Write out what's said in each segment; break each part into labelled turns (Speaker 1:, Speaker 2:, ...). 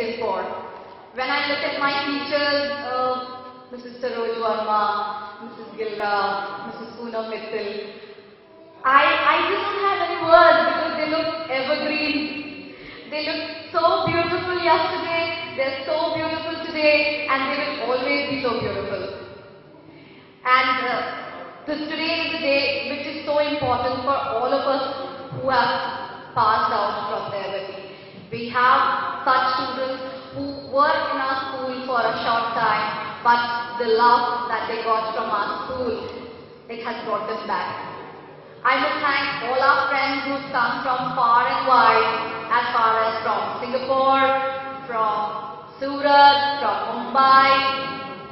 Speaker 1: living for. When I look at my teachers, Mrs. Saroj Verma, Mrs. Gilda, Mrs. Punam Mittal, I just don't have any words because they look evergreen. They look so beautiful yesterday, they're so beautiful today, and they will always be so beautiful. And today is a day which is so important for all of us who have passed out from their wedding. We have such students who were in our school for a short time, but the love that they got from our school, it has brought them back. I must thank all our friends who've come from far and wide, as far as from Singapore, from Surat, from Mumbai.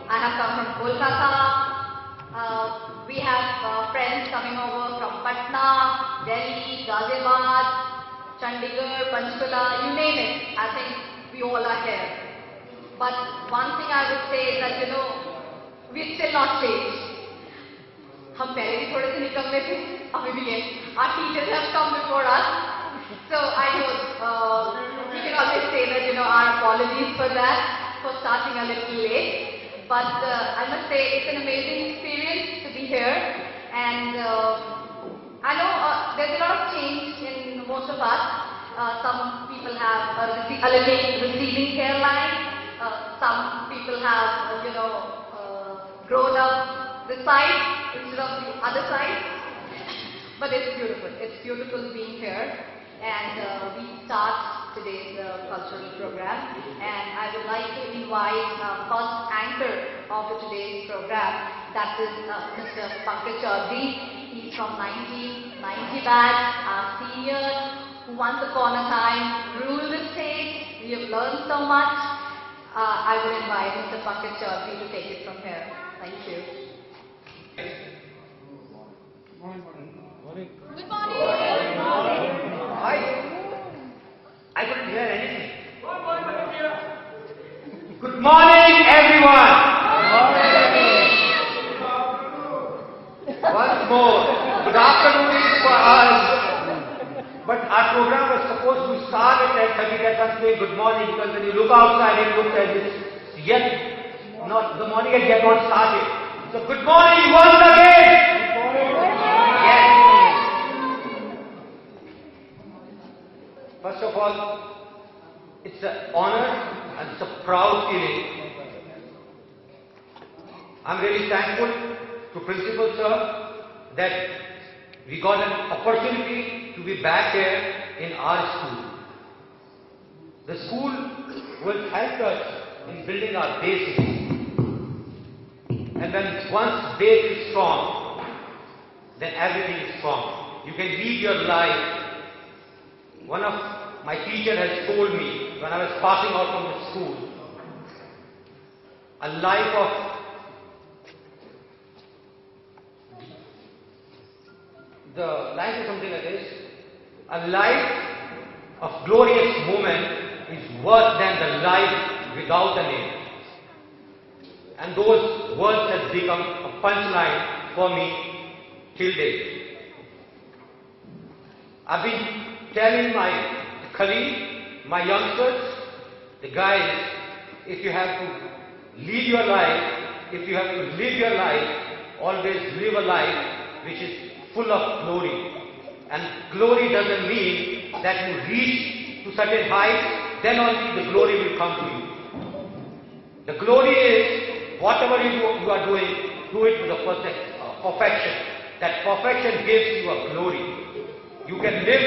Speaker 1: I have come from Kolkata. We have friends coming over from Patna, Delhi, Ghaziabad, Chandigarh, Panchkula, you name it. I think we all are here. But one thing I would say is that, we're still not changed. हम पहले भी थोड़े से निकलते थे, अभी भी हैं. Our teachers have come before us. So I know we can always say that, our apologies for that, for starting a little late. But I must say it's an amazing experience to be here, and I know there's a lot of change in most of us. Some people have a little receding hairline. Some people have, grown up this side instead of the other side. But it's beautiful. It's beautiful being here. And we start today's cultural program, and I would like to invite first anchor of today's program, that is Mr. Pankaj Chaudhary. He's from 1990 batch, our senior, who once upon a time ruled the stage. We have learned so much. I would invite Mr. Pankaj Chaudhary to take it from here. Thank you. Good morning.
Speaker 2: Hi. I couldn't hear anything. Good morning, everyone. Once more, good afternoon is for us. But our program was supposed to start at 10:30. That's why I'm saying good morning, because when you look outside, it looks as if the morning has yet not started. So good morning once again. Yes. First of all, it's an honor and it's a proud feeling. I'm really thankful to Principal Sir that we got an opportunity to be back here in our school. The school will help us in building our basics. And when one's base is strong, then everything is strong. You can lead your life. One of my teachers has told me when I was passing out from the school, a life is something like this. A life of glorious moment is worse than the life without a name. And those words have become a punchline for me till date. I've been telling my colleagues, my youngsters, the guys, if you have to lead your life, if you have to live your life, always live a life which is full of glory. And glory doesn't mean that you reach to certain heights, then only the glory will come to you. The glory is whatever you are doing, do it to the perfection. That perfection gives you a glory. You can live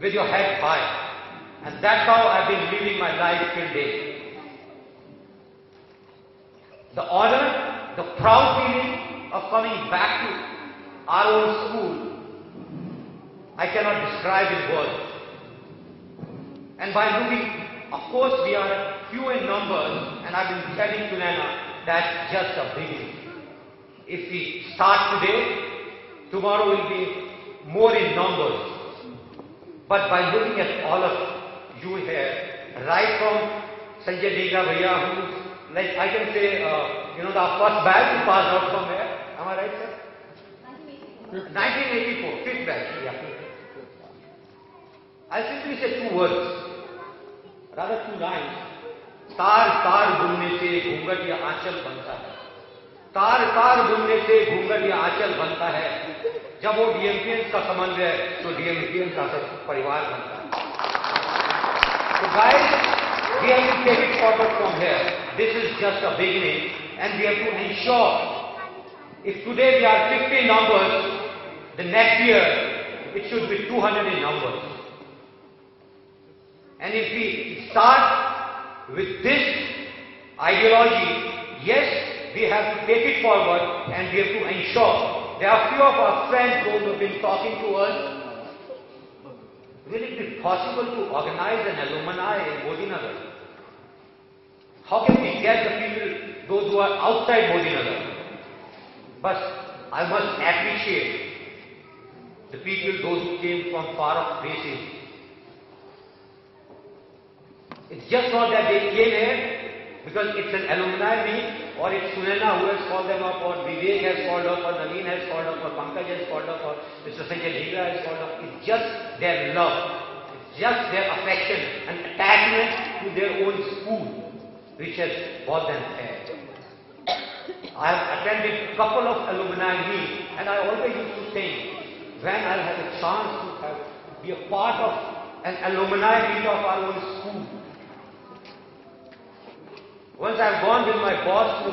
Speaker 2: with your head high. And that's how I've been living my life till date. The honor, the proud feeling of coming back to our own school, I cannot describe in words. And by looking, of course we are few in numbers, and I've been telling to Nana, that's just a beginning. If we start today, tomorrow will be more in numbers. But by looking at all of you here, right from Sanjay Degra Bhaiya, who, like I can say, the first batch who passed out from here. Am I right, sir? 1984, fifth batch. Yeah. I'll simply say two words. rather 2 lines. तार तार बुनने से घूंघट या आंचल बनता है, तार तार बुनने से घूंघट या आंचल बनता है, जब वो डीएमपीएन का समन्वय तो डीएमपीएन का परिवार बनता है. So guys, we have to take it forward from here. This is just a beginning and we have to ensure, if today we are 50 in numbers, the next year it should be 200 in numbers. And if we start with this ideology, yes, we have to take it forward and we have to ensure. There are few of our friends who have been talking to us. Will it be possible to organize an alumni in Modinagar? How can we get the people, those who are outside Modinagar? But I must appreciate the people, those who came from far off places. It's just not that they came here because it's an alumni meet, or it's Sunena who has called them up, or Vivek has called up, or Naveen has called up, or Pankaj has called up, or Mr. Sanjay Dhingra has called up. It's just their love. It's just their affection and attachment to their own school which has brought them here. I have attended a couple of alumni meets and I always used to think, when I'll have a chance to be a part of an alumni meet of our own school. Once I've gone with my boss to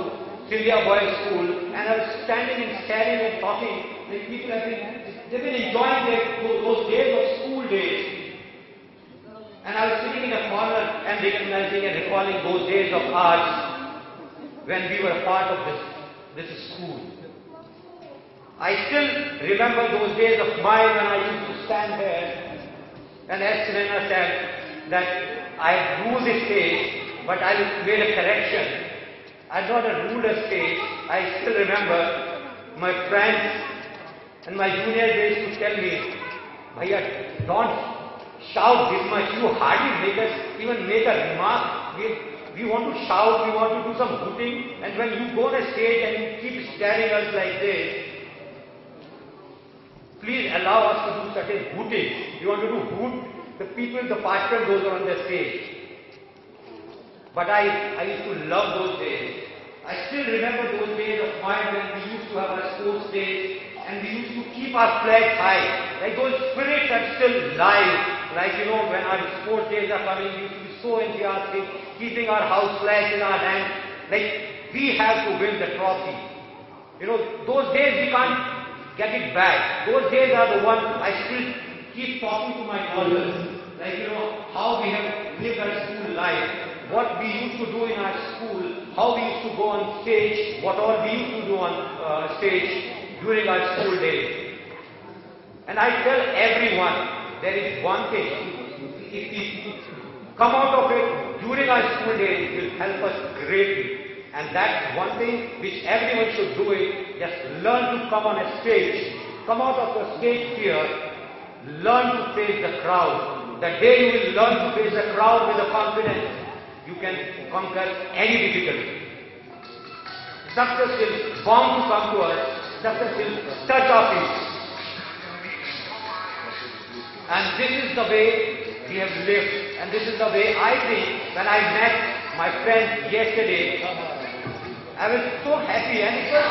Speaker 2: Sylvia Boys School and I was standing and staring and talking, and people have been enjoying those days of school days. And I was sitting in a corner and recognizing and recalling those days of ours when we were a part of this school. I still remember those days of mine when I used to stand there and as Sunena said that I ruled the stage. But I made a correction. I not ruled a stage. I still remember my friends and my juniors used to tell me, Bhaiya, don't shout this much. You hardly even make a remark. We want to shout, we want to do some hooting. And when you go on a stage and you keep staring at us like this, please allow us to do certain hooting. We want to do hoot. The people, the participants, those are on the stage. But I used to love those days. I still remember those days of mine when we used to have our sports days and we used to keep our flags high. Like those spirits are still live. Like, you know, when our sports days are coming, we used to be so enthusiastic, keeping our house flags in our hand. Like, we have to win the trophy. You know, those days we can't get it back. Those days are the ones I still keep talking to my elders. Like, you know, how we have lived our school life. What we used to do in our school, how we used to go on stage, what all we used to do on stage during our school days. And I tell everyone, there is one thing, if we come out of it during our school days, it will help us greatly. And that's one thing which everyone should do it, just learn to come on a stage, come out of the stage fear, learn to face the crowd. The day you will learn to face the crowd with the confidence, you can conquer any difficulty. Success will bound to come to us. Success will touch our feet. And this is the way we have lived. And this is the way I think when I met my friend yesterday, I was so happy and it was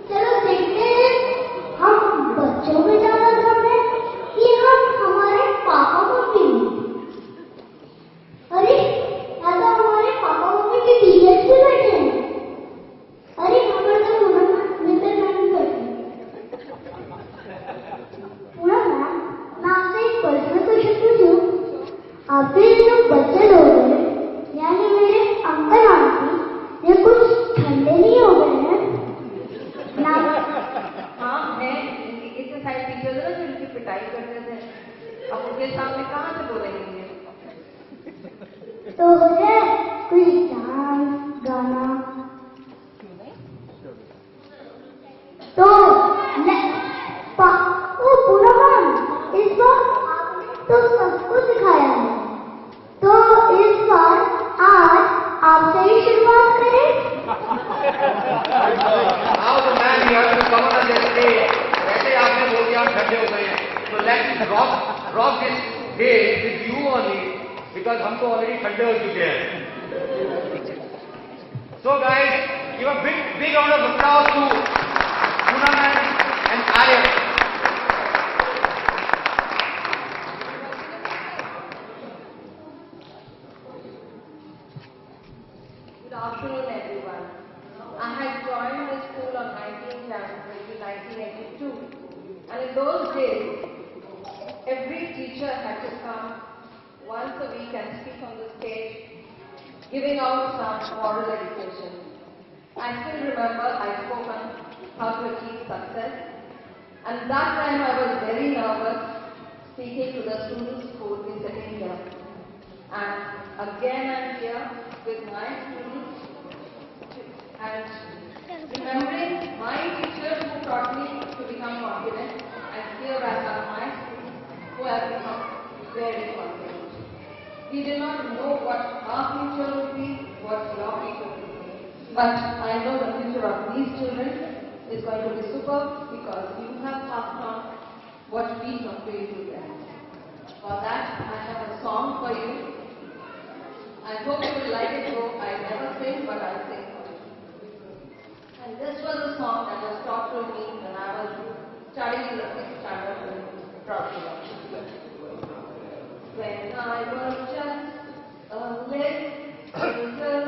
Speaker 3: चलो देखते हैं हम बच्चों में ज्यादा दम है
Speaker 2: because हम तो already ठंडे हो चुके हैं. So guys, give a big round of applause to Punam and Aryan.
Speaker 3: Good afternoon, everyone. I had joined the school on 19th January 1982, and in those days, every teacher had to come once a week and speak on the stage, giving out some moral education. I still remember I spoke on how to achieve success, and that time I was very nervous speaking to the students who would be sitting here. And again I'm here with my students and remembering my teachers who taught me to become confident, and here I have my students who have become very confident. We do not know what our future will be, what your future will be. But I know the future of these children is going to be superb because you have passed on what we taught to you today. For that, I have a song for you. I hope you will like it, though I never sing, but I'll sing for you. And this was a song that was taught to me when I was studying in the 6th standard in Prague. When I was just a little girl,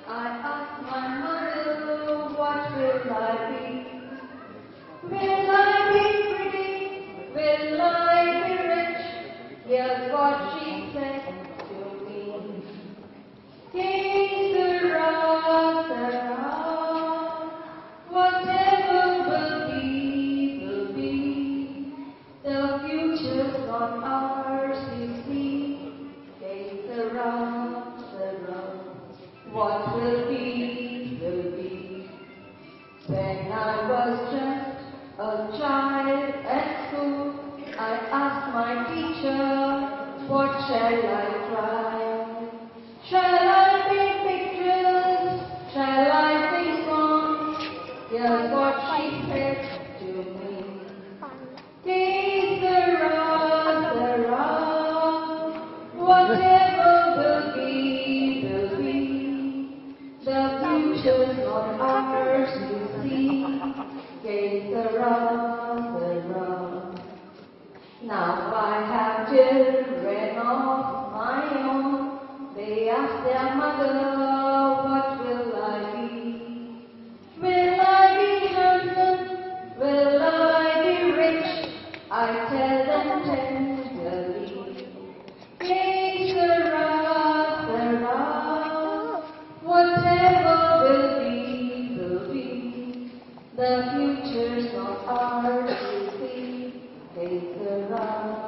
Speaker 3: I asked my mother, what will I be? Will I be pretty? Will I be rich? Here's what she said to me. Gaze around, whatever will be, will be. The future's not ours, you see. Gaze around. What will be, will be. When I was just a child at school, I asked my teacher, what shall I try? Shall I paint pictures? Shall I sing songs? Here's what she said to me. Gaze around, whatever will be, will be. The future's not ours, you see. Gaze around. Now I have children of my own. They ask their mother, what will I be? Will I be handsome? Will I be rich? I tell them tenderly. Gaze around, whatever will be, will be. The future's not ours, you see. Gaze around.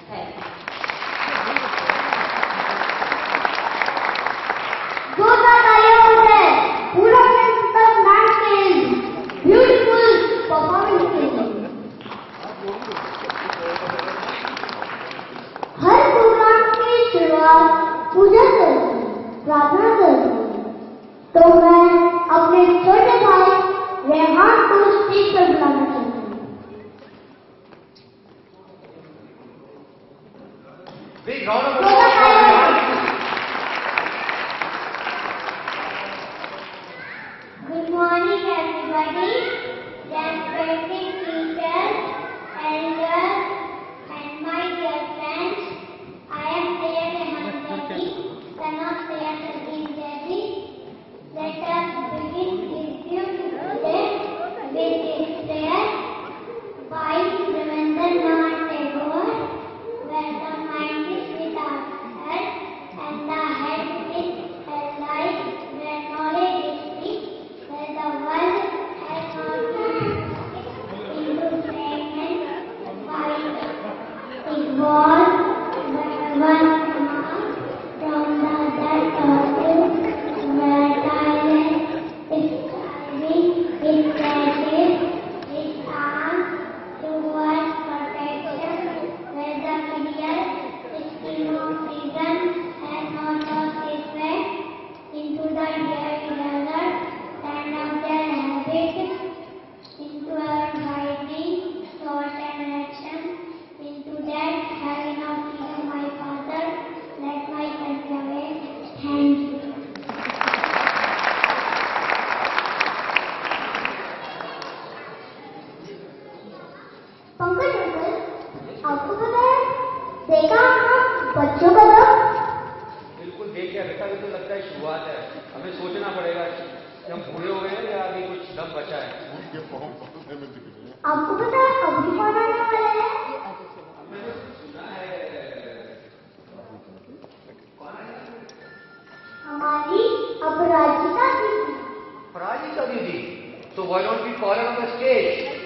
Speaker 3: Hey.
Speaker 4: जोरदार तालियां होते हैं पूरा तक dance के लिए beautiful performance के लिए हर प्रोग्राम की शुरुआत पूजा करती प्रार्थना करती तो मैं अपने छोटे भाई रेहान को स्टेज पर बुलाना चाहती हूँ
Speaker 2: Big round of applause.
Speaker 4: Good morning, everybody. Respected teachers, elders, and my dear friends. I am Sayyid Rehan Jati, son of Sayyid Salim Jati. Let us begin this beautiful day with this prayer by Rabindranath Tagore, where the mind is without head and the head is alive, where knowledge is free, where the world has no
Speaker 2: हमें सोचना पड़ेगा कि हम बूढ़े हो गए हैं या अभी कुछ दम बचा है।
Speaker 4: आपको पता है अभी कौन आने वाला है? हमारी अपराजिता दीदी।
Speaker 2: Parajita Didi. So why don't we call her on the stage?